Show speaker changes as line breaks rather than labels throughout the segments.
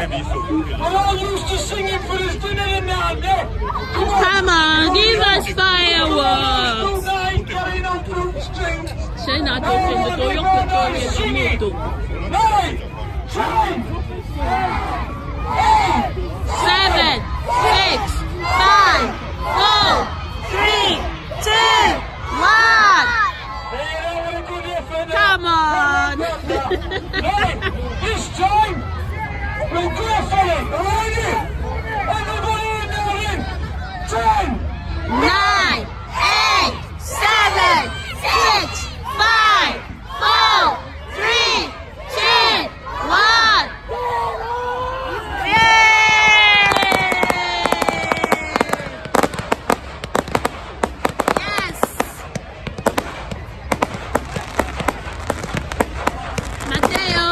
We're all used to singing for this dinner tonight, yeah?
Come on, give us fireworks.
Carrying on fruit string.
Sei nato facendo io con molto.
9, 10,
7, 6, 5, 4, 3, 2, 1. Come on.
This time, we'll go for it, alright? Everybody in there in. 10,
9, 8, 7, 6, 5, 4, 3, 2, 1. Yes. Matteo.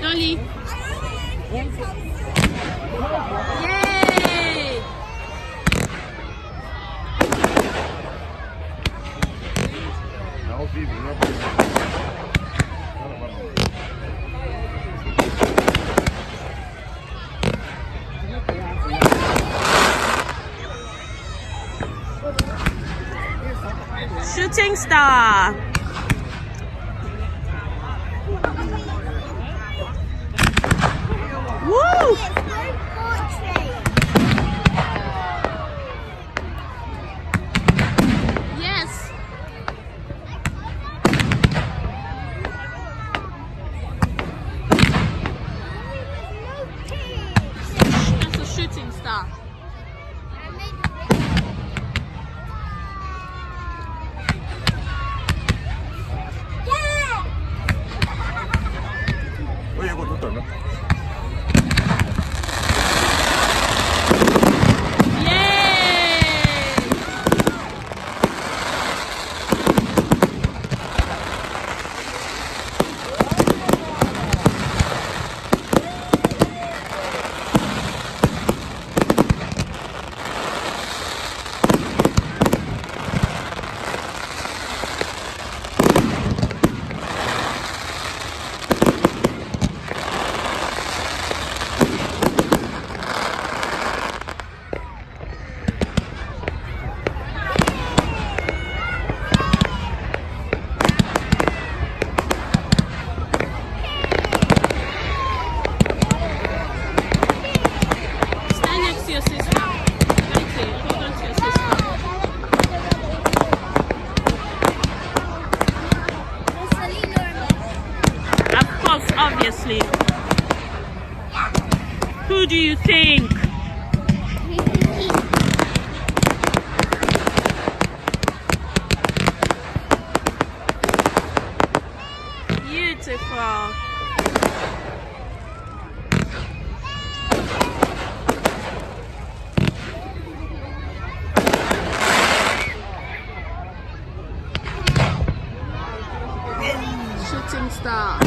Dolly. Yay! Shooting star. Woo! Yes. That's a shooting star. Stand next to your sister. Right here. Hold on to your sister. Of course, obviously. Who do you think? Beautiful. Shooting star.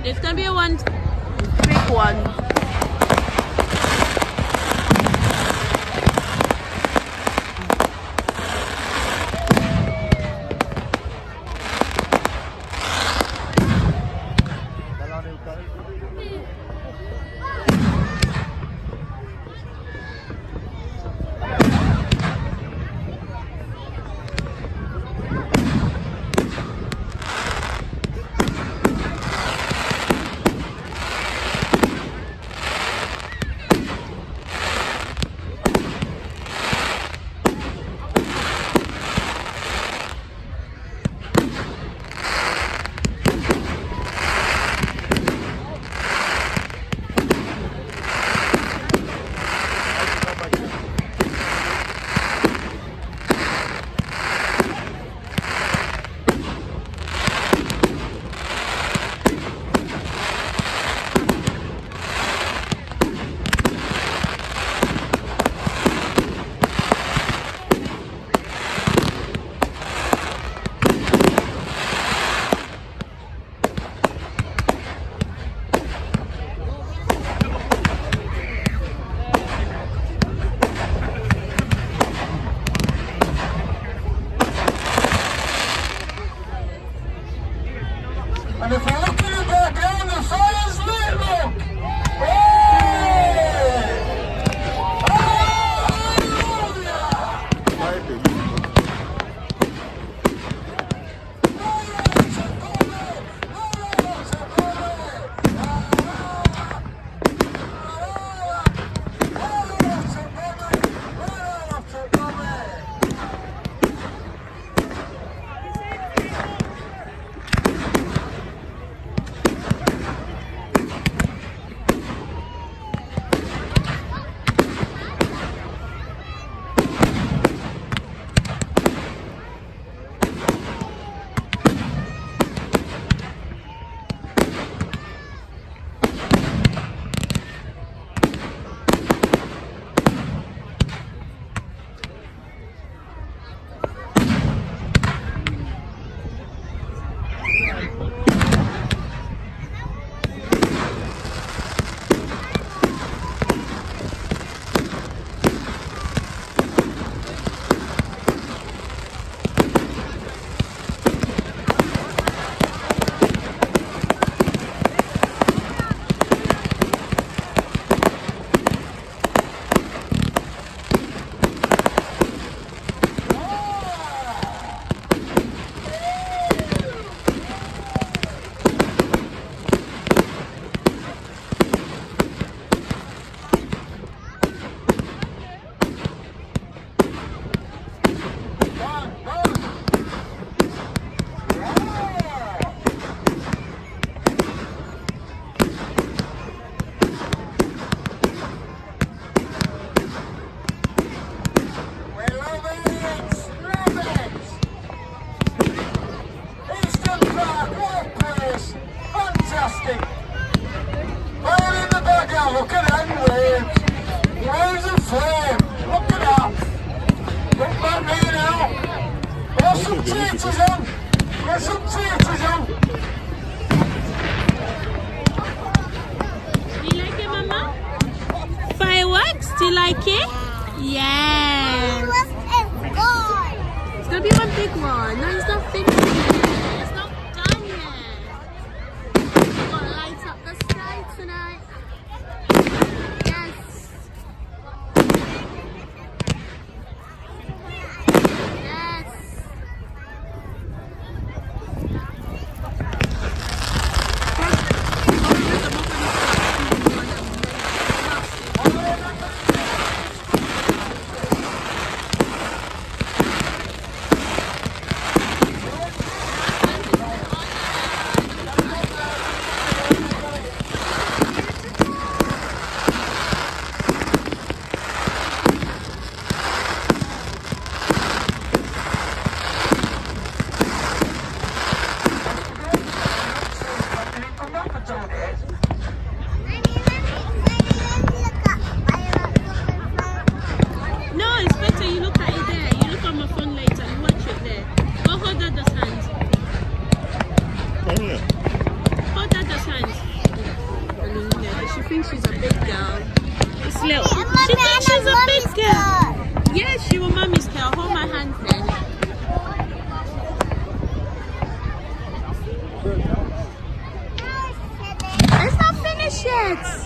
There's gonna be one big one.
And if you're looking at that down, the fire's lit, look! Hey! Look at that waves! Waves of flame! Look at that! Look back there now! There's some theatres on! There's some theatres on!
Do you like it, Mama? Fireworks? Do you like it? Yeah. It's gonna be one big one. No, it's not finished yet. It's not done yet. We're gonna light up the sky tonight. Yes. Yes. she's a big girl. This little. She thinks she's a big girl. Yes, you were mommy's girl. Hold my hand then. It's not finished yet.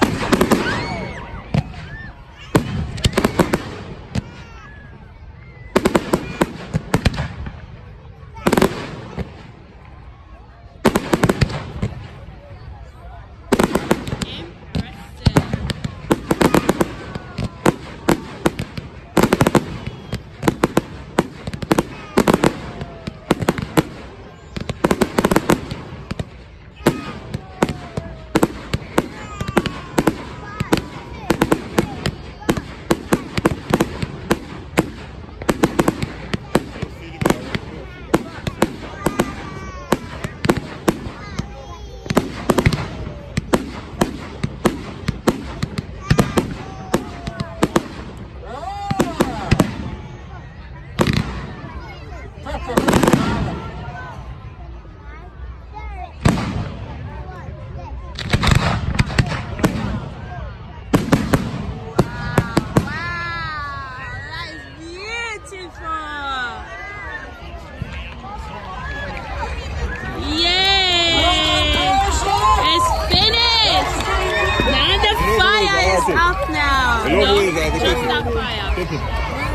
Up now. No, just that fire.